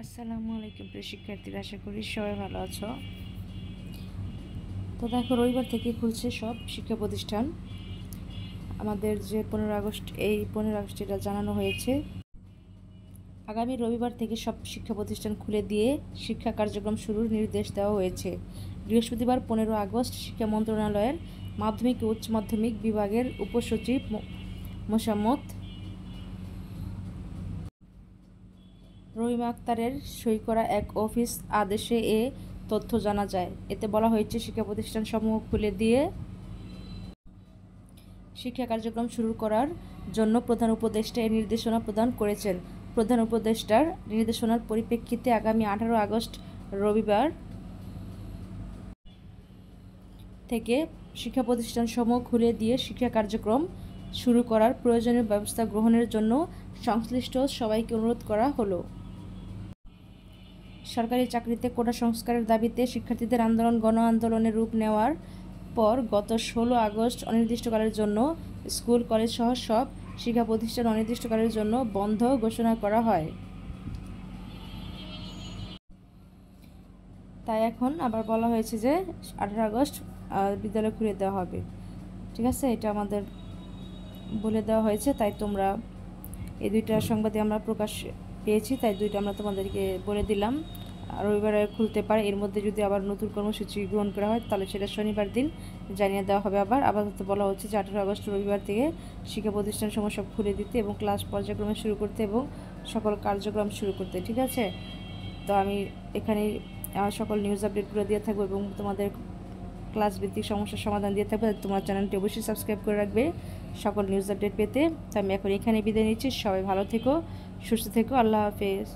আসসালামু আলাইকুম প্রিয় শিক্ষার্থীরা, আশা করি সবাই ভালো আছো। তো দেখো, রবিবার থেকে খুলছে সব শিক্ষা প্রতিষ্ঠান। আমাদের যে 15 আগস্ট, এই 15 আগস্ট এটা জানানো হয়েছে। আগামী রবিবার থেকে সব শিক্ষা প্রতিষ্ঠান খুলে দিয়ে শিক্ষা কার্যক্রম শুরুর নির্দেশ দেওয়া হয়েছে। বৃহস্পতিবার 15 আগস্ট শিক্ষা মন্ত্রণালয়ের মাধ্যমিক ও উচ্চ মাধ্যমিক বিভাগের উপসচিব মোসাম্মত রহিমা আক্তারের সই করা এক অফিস আদেশে এ তথ্য জানা যায়। এতে বলা হয়েছে, শিক্ষা প্রতিষ্ঠানসমূহ খুলে দিয়ে শিক্ষা কার্যক্রম শুরু করার জন্য প্রধান উপদেষ্টা এর নির্দেশনা প্রদান করেছেন। প্রধান উপদেষ্টার নির্দেশনার পরিপ্রেক্ষিতে আগামী 18 আগস্ট রবিবার থেকে শিক্ষা প্রতিষ্ঠানসমূহ খুলে দিয়ে শিক্ষা কার্যক্রম শুরু করার প্রয়োজনীয় ব্যবস্থা গ্রহণের জন্য সংশ্লিষ্ট সবাইকে অনুরোধ করা হলো। সরকারি চাকরিতে কোটা সংস্কারের দাবিতে শিক্ষার্থীদের আন্দোলন গণ আন্দোলনের রূপ নেওয়ার পর গত 16 আগস্ট অনির্দিষ্টকালের জন্য স্কুল কলেজ সহ সব শিক্ষা প্রতিষ্ঠান অনির্দিষ্টকালের জন্য বন্ধ ঘোষণা করা হয়। তাই এখন আবার বলা হয়েছে যে 18 আগস্ট বিদ্যালয় খুলে দেওয়া হবে। ঠিক আছে, এটা আমাদের বলে দেওয়া হয়েছে। তাই তোমরা এই দুইটা সংবাদে আমরা প্রকাশ পেয়েছি, তাই দুইটা আমরা তোমাদেরকে বলে দিলাম। রবিবারে খুলতে পারে, এর মধ্যে যদি আবার নতুন কর্মসূচি গ্রহণ করা হয় তাহলে সেটা শনিবার দিন জানিয়ে দেওয়া হবে। আপাতত বলা হচ্ছে যে 18 আগস্ট রবিবার থেকে শিক্ষা প্রতিষ্ঠানসমূহ সব খুলে দিতে এবং ক্লাস পর্যায়ক্রমে শুরু করতে এবং সকল কার্যক্রম শুরু করতে। ঠিক আছে, তো আমি এখানেই সকল নিউজ আপডেটগুলো দিয়ে থাকবো এবং তোমাদের ক্লাস ভিত্তিক সমস্যার সমাধান দিয়ে থাকবো। তোমার চ্যানেলটি অবশ্যই সাবস্ক্রাইব করে রাখবে সকল নিউজ আপডেট পেতে। তো আমি এখন এখানে বিদায় নিচ্ছি। সবাই ভালো থেকো, সুস্থ থেকো। আল্লাহ হাফেজ।